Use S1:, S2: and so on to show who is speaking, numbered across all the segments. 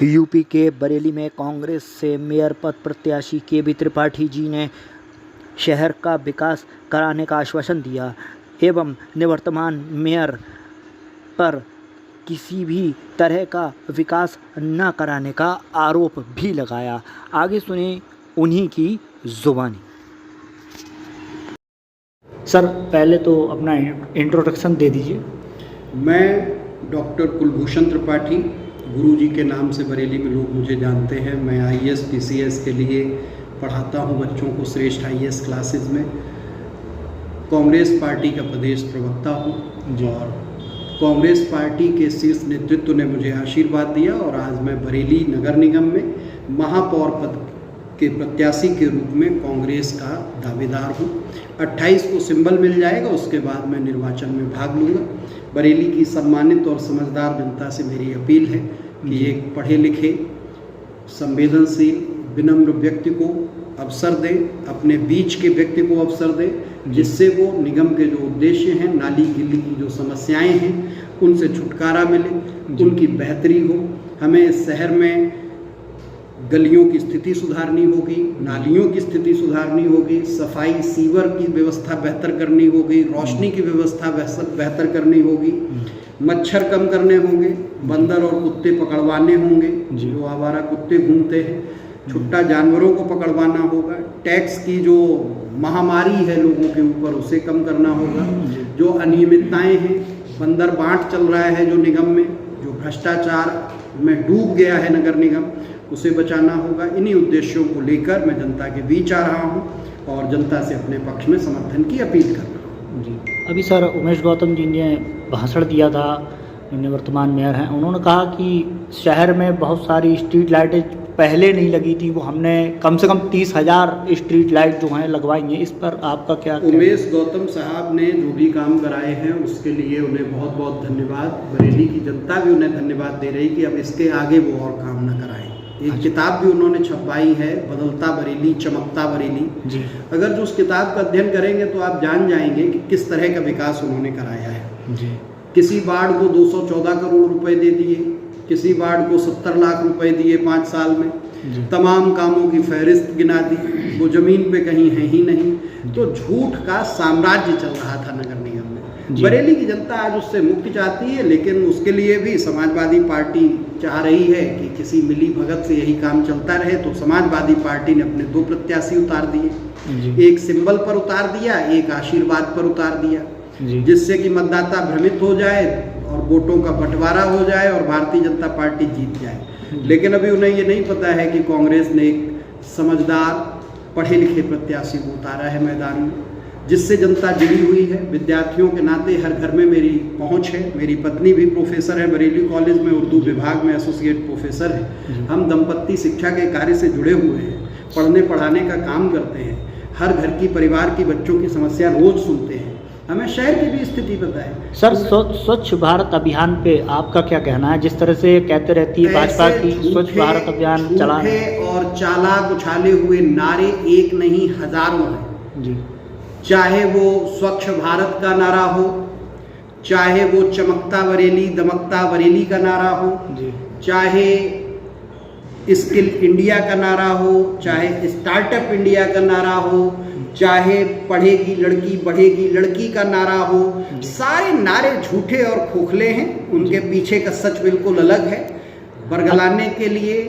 S1: UP के बरेली में कांग्रेस से मेयर पद प्रत्याशी केबी त्रिपाठी जी ने शहर का विकास कराने का आश्वासन दिया एवं निवर्तमान मेयर पर किसी भी तरह का विकास न कराने का आरोप भी लगाया। आगे सुने उन्हीं की जुबानी। सर, पहले तो अपना इंट्रोडक्शन दे दीजिए।
S2: मैं डॉक्टर कुलभूषण त्रिपाठी, गुरुजी के नाम से बरेली में लोग मुझे जानते हैं। मैं IAS PCS के लिए पढ़ाता हूं बच्चों को श्रेष्ठ IAS क्लासेस में। कांग्रेस पार्टी का प्रदेश प्रवक्ता हूं और कांग्रेस पार्टी के शीर्ष नेतृत्व ने मुझे आशीर्वाद दिया और आज मैं बरेली नगर निगम में महापौर पद के प्रत्याशी के रूप में कांग्रेस का दावेदार हूं। 28 को सिंबल मिल जाएगा, उसके बाद मैं निर्वाचन में भाग लूँगा। बरेली की सम्मानित और समझदार जनता से मेरी अपील है कि एक पढ़े लिखे, संवेदनशील, विनम्र व्यक्ति को अवसर दें, अपने बीच के व्यक्ति को अवसर दें, जिससे वो निगम के जो उद्देश्य हैं, नाली गिल्ली की जो समस्याएं हैं, उनसे छुटकारा मिले, उनकी बेहतरी हो। हमें इस शहर में गलियों की स्थिति सुधारनी होगी, नालियों की स्थिति सुधारनी होगी, सफाई सीवर की व्यवस्था बेहतर करनी होगी, रोशनी की व्यवस्था बेहतर करनी होगी, मच्छर कम करने होंगे, बंदर और कुत्ते पकड़वाने होंगे, जो आवारा कुत्ते घूमते हैं, छुट्टा जानवरों को पकड़वाना होगा, टैक्स की जो महामारी है लोगों के ऊपर उसे कम करना होगा, जो अनियमितताएं हैं, बंदर बांट चल रहा है जो निगम में, जो भ्रष्टाचार में डूब गया है नगर निगम, उसे बचाना होगा। इन्हीं उद्देश्यों को लेकर मैं जनता के बीच आ रहा हूं और जनता से अपने पक्ष में समर्थन की अपील कर रहा हूं।
S1: जी, अभी सर उमेश गौतम जी ने भाषण दिया था, निवर्तमान मेयर हैं, उन्होंने कहा कि शहर में बहुत सारी स्ट्रीट लाइटें पहले नहीं लगी थी, वो हमने कम से कम 30,000 स्ट्रीट लाइट जो हैं लगवाई हैं। इस पर आपका क्या?
S2: उमेश गौतम साहब ने जो भी काम कराए हैं उसके लिए उन्हें बहुत बहुत धन्यवाद। बरेली की जनता भी उन्हें धन्यवाद दे रही कि अब इसके आगे वो और काम न कराएं। एक किताब भी उन्होंने छपवाई है, बदलता बरेली चमकता बरेली जी। अगर जो उस किताब का अध्ययन करेंगे तो आप जान जाएंगे कि किस तरह का विकास उन्होंने कराया है जी। किसी वार्ड को 214 करोड़ रुपए दे दिए, किसी वार्ड को 70 लाख रुपए दिए 5 साल में, तमाम कामों की फहरिस्त गिना दी, वो जमीन पे कहीं है ही नहीं। तो झूठ का साम्राज्य चल रहा था नगर निगम में। बरेली की जनता आज उससे मुक्ति चाहती है, लेकिन उसके लिए भी समाजवादी पार्टी चाह रही है कि किसी मिली भगत से यही काम चलता रहे। तो समाजवादी पार्टी ने अपने 2 प्रत्याशी उतार दिए, एक सिंबल पर उतार दिया, एक आशीर्वाद पर उतार दिया, जिससे कि मतदाता भ्रमित हो जाए और वोटों का बंटवारा हो जाए और भारतीय जनता पार्टी जीत जाए। लेकिन अभी उन्हें ये नहीं पता है कि कांग्रेस ने एक समझदार पढ़े लिखे प्रत्याशी को उतारा है मैदान में, जिससे जनता जुड़ी हुई है। विद्यार्थियों के नाते हर घर में मेरी पहुंच है। मेरी पत्नी भी प्रोफेसर है, बरेली कॉलेज में उर्दू विभाग में एसोसिएट प्रोफेसर है। हम दंपत्ति शिक्षा के कार्य से जुड़े हुए हैं, पढ़ने पढ़ाने का काम करते हैं, हर घर की परिवार की बच्चों की समस्या रोज सुनते हैं, हमें शहर की भी स्थिति पता है।
S1: सर, स्वच्छ भारत अभियान पे आपका क्या कहना है? जिस तरह से कहते रहती है भाजपा की स्वच्छ भारत अभियान चला
S2: और चालाक उछाले हुए नारे एक नहीं हजारों हैं जी। चाहे वो स्वच्छ भारत का नारा हो, चाहे वो चमकता बरेली दमकता बरेली का नारा हो जी, चाहे स्किल इंडिया का नारा हो, चाहे स्टार्टअप इंडिया का नारा हो, चाहे पढ़ेगी लड़की बढ़ेगी लड़की का नारा हो, सारे नारे झूठे और खोखले हैं। उनके पीछे का सच बिल्कुल अलग है। बरगलाने के लिए,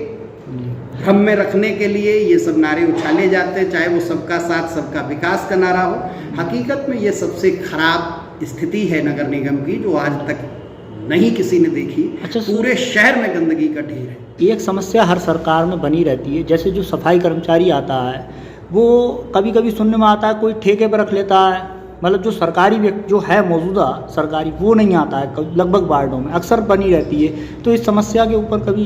S2: भ्रम में रखने के लिए ये सब नारे उछाले जाते हैं, चाहे वो सबका साथ सबका विकास का नारा हो। हकीकत में ये सबसे खराब स्थिति है नगर निगम की, जो आज तक नहीं किसी ने देखी। पूरे शहर में गंदगी का ढेर है।
S1: एक समस्या हर सरकार में बनी रहती है, जैसे जो सफाई कर्मचारी आता है वो कभी कभी सुनने में आता है कोई ठेके पर रख लेता है, मतलब जो सरकारी व्यक्ति जो है मौजूदा सरकारी वो नहीं आता है, लगभग वार्डों में अक्सर बनी रहती है। तो इस समस्या के ऊपर कभी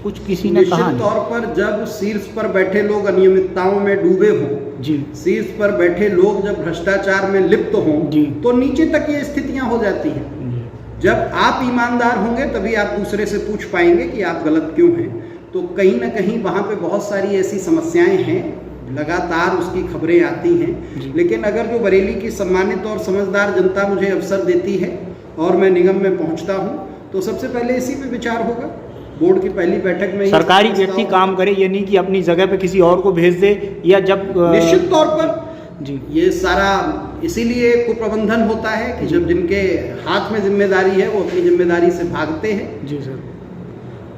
S1: कुछ किसी ने कहा?
S2: निश्चित तौर पर जब शीर्ष पर बैठे लोग अनियमितताओं में डूबे हों जी, शीर्ष पर बैठे लोग जब भ्रष्टाचार में लिप्त हों जी, तो नीचे तक ये स्थितियां हो जाती हैं। जब आप ईमानदार होंगे तभी आप दूसरे से पूछ पाएंगे कि आप गलत क्यों हैं। तो कहीं ना कहीं वहाँ पे बहुत सारी ऐसी समस्याएं हैं, लगातार उसकी खबरें आती हैं। लेकिन अगर जो बरेली की सम्मानित और समझदार जनता मुझे अवसर देती है और मैं निगम में पहुंचता हूं, तो सबसे पहले इसी पे विचार होगा बोर्ड की पहली बैठक में
S1: सरकारी व्यक्ति काम करे, ये नहीं कि अपनी जगह पे किसी और को भेज दे, या जब
S2: निश्चित तौर पर
S1: जी
S2: ये सारा इसीलिए कुप्रबंधन होता है कि जब जिनके हाथ में जिम्मेदारी है वो अपनी जिम्मेदारी से भागते हैं।
S1: जी सर।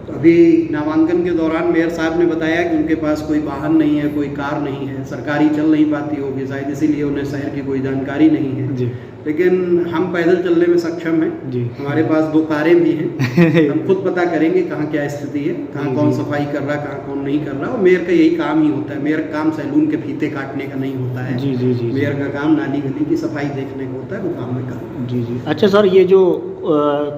S2: तो अभी नामांकन के दौरान मेयर साहब ने बताया कि उनके पास कोई वाहन नहीं है, कोई कार नहीं है, सरकारी चल नहीं पाती होगी, शायद इसीलिए उन्हें शहर की कोई जानकारी नहीं है
S1: जी।
S2: लेकिन हम पैदल चलने में सक्षम हैं
S1: जी।
S2: हमारे पास 2 कारें भी हैं। हम खुद पता करेंगे कहाँ क्या स्थिति है, कहाँ कौन सफाई कर रहा, कहाँ कौन नहीं कर रहा। और मेयर का यही काम ही होता है। मेयर का काम सैलून के फीते काटने का नहीं होता है।
S1: जी जी जी।
S2: मेयर का काम नाली गली की सफाई देखने का होता है, वो काम में कर।
S1: जी जी। अच्छा सर, ये जो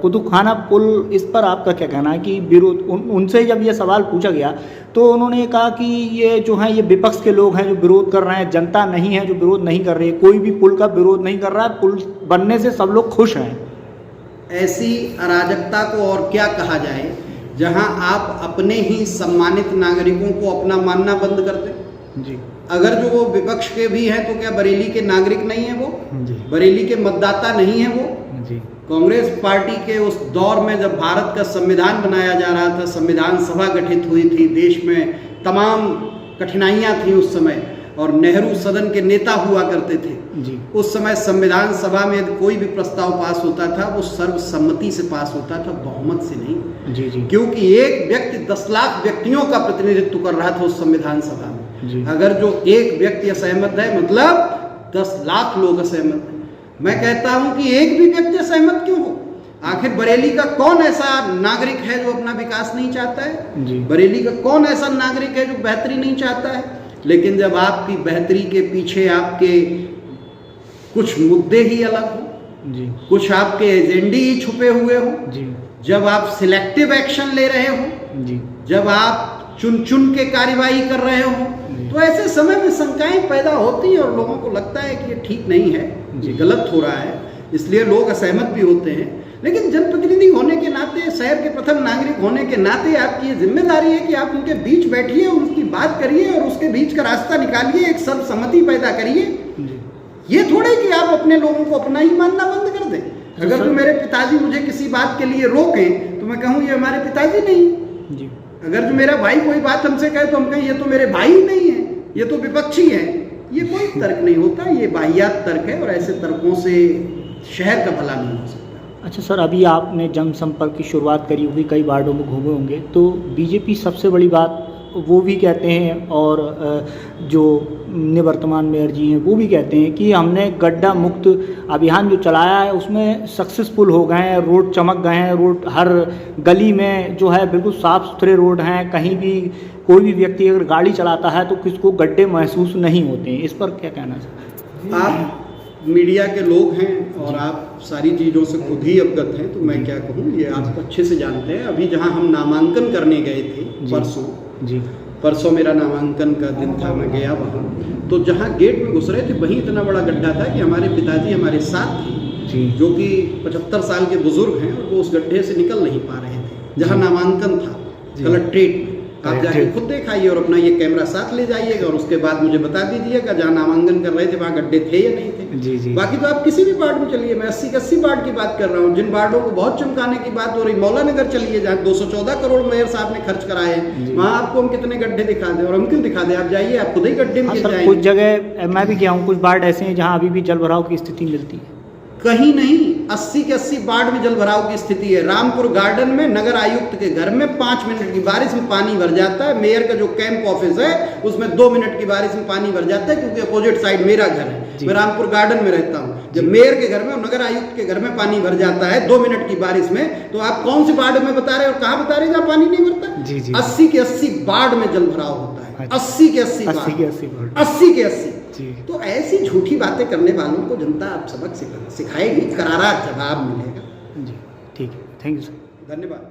S1: कुतुबखाना पुल, इस पर आपका क्या कहना है कि विरोध, उनसे जब ये सवाल पूछा गया तो उन्होंने कहा कि ये जो है ये विपक्ष के लोग हैं जो विरोध कर रहे हैं, जनता नहीं है जो विरोध नहीं कर रही है, कोई भी पुल का विरोध नहीं कर रहा है, पुल बनने से सब लोग खुश हैं।
S2: ऐसी अराजकता को और क्या कहा जाए जहां आप अपने ही सम्मानित नागरिकों को अपना मानना बंद कर दें।
S1: जी।
S2: अगर जो वो विपक्ष के भी हैं तो क्या बरेली के नागरिक नहीं है वो?
S1: जी।
S2: बरेली के मतदाता नहीं है वो?
S1: जी।
S2: कांग्रेस पार्टी के उस दौर में जब भारत का संविधान बनाया जा रहा था, संविधान सभा गठित हुई थी, देश में तमाम कठिनाइयां थी उस समय, और नेहरू सदन के नेता हुआ करते थे।
S1: जी।
S2: उस समय संविधान सभा में यदि कोई भी प्रस्ताव पास होता था वो सर्वसम्मति से पास होता था, बहुमत से नहीं।
S1: जी जी।
S2: क्योंकि एक व्यक्ति 10 लाख व्यक्तियों का प्रतिनिधित्व कर रहा था उस संविधान सभा में।
S1: जी।
S2: अगर जो एक व्यक्ति असहमत है मतलब 10 लाख लोग असहमत हैं। मैं कहता हूं कि एक भी व्यक्ति असहमत क्यों हो? आखिर बरेली का कौन ऐसा नागरिक है जो अपना विकास नहीं चाहता है?
S1: जी।
S2: बरेली का कौन ऐसा नागरिक है जो बेहतरी नहीं चाहता है? लेकिन जब आपकी बेहतरी के पीछे आपके कुछ मुद्दे ही अलग हो,
S1: जी,
S2: कुछ आपके एजेंडे ही छुपे हुए हो,
S1: जी,
S2: जब आप सिलेक्टिव एक्शन ले रहे हो,
S1: जी,
S2: जब आप चुन चुन के कार्यवाही कर रहे हो, तो ऐसे समय में शंकाएं पैदा होती हैं और लोगों को लगता है कि ये ठीक नहीं है, ये गलत हो रहा है, इसलिए लोग असहमत भी होते हैं। लेकिन जनप्रतिनिधि होने के नाते, शहर के प्रथम नागरिक होने के नाते आपकी ये जिम्मेदारी है कि आप उनके बीच बैठिए, उनकी बात करिए और उसके बीच का रास्ता निकालिए, एक सर्वसम्मति पैदा करिए। ये थोड़े कि आप अपने लोगों को अपना ही मानना बंद कर दें। अगर तो मेरे पिताजी मुझे किसी बात के लिए रोकें तो मैं कहूँ ये हमारे पिताजी नहीं जी। अगर जो मेरा भाई कोई बात हमसे कहे तो हम कहें ये तो मेरे भाई ही नहीं है, ये तो विपक्षी है। ये कोई तर्क नहीं होता, ये वाहियात तर्क है और ऐसे तर्कों से शहर का भला नहीं हो सकता।
S1: अच्छा सर, अभी आपने जनसंपर्क की शुरुआत करी होगी, कई वार्डों में घूमे होंगे, तो बीजेपी सबसे बड़ी बात वो भी कहते हैं और जो निवर्तमान मेयर जी हैं वो भी कहते हैं कि हमने गड्ढा मुक्त अभियान जो चलाया है उसमें सक्सेसफुल हो गए हैं, रोड चमक गए हैं, रोड हर गली में जो है बिल्कुल साफ़ सुथरे रोड हैं, कहीं भी कोई भी व्यक्ति अगर गाड़ी चलाता है तो किसको गड्ढे महसूस नहीं होते हैं। इस पर क्या कहना है?
S2: आप मीडिया के लोग हैं और आप सारी चीज़ों से खुद ही अवगत हैं, तो मैं क्या कहूँ, ये आप अच्छे से जानते हैं। अभी जहाँ हम नामांकन करने गए थे परसों मेरा नामांकन का दिन था, मैं गया वहाँ, तो जहाँ गेट में घुस रहे थे वहीं इतना बड़ा गड्ढा था कि हमारे पिताजी हमारे साथ थे, जो कि 75 साल के बुजुर्ग हैं और वो उस गड्ढे से निकल नहीं पा रहे थे जहाँ नामांकन था कलेक्ट्रेट में। आप जाके खुद दिखाइए और अपना ये कैमरा साथ ले जाइएगा और उसके बाद मुझे बता दीजिएगा जहाँ नामांकन कर रहे थे वहाँ गड्ढे थे या नहीं थे।
S1: जी जी।
S2: बाकी तो आप किसी भी वार्ड में चलिए, मैं 80 के 80 वार्ड की बात कर रहा हूँ। जिन वार्डों को बहुत चमकाने की बात हो रही, मौला नगर चलिए जहाँ 214 करोड़ मेयर साहब ने खर्च कराए हैं, वहाँ आपको हम कितने गड्ढे दिखा दें और हम क्यों दिखा दें? आप जाइए, आप खुद ही गड्ढे में गिर जाएंगे।
S1: कुछ जगह मैं भी गया हूँ, कुछ वार्ड ऐसे हैं जहाँ अभी भी जल भराव की स्थिति मिलती है।
S2: कहीं नहीं, 80 के 80 वार्ड में जल भराव की स्थिति है। रामपुर गार्डन में नगर आयुक्त के घर में 5 मिनट की बारिश में पानी भर जाता है। मेयर का जो कैंप ऑफिस है उसमें 2 मिनट की बारिश में पानी भर जाता है, क्योंकि अपोजिट साइड मेरा घर है, मैं रामपुर गार्डन में रहता हूँ। जब मेयर के घर में और नगर आयुक्त के घर में पानी भर जाता है 2 मिनट की बारिश में, तो आप कौन सी वार्ड में बता रहे और कहाँ बता रहे जहाँ पानी नहीं भरता? 80 के 80 वार्ड में जल भराव होता है। 80 के 80 तो ऐसी झूठी बातें करने वालों को जनता आप सबक सिखाएगी, करारा जवाब मिलेगा।
S1: जी ठीक है, थैंक यू सर,
S2: धन्यवाद।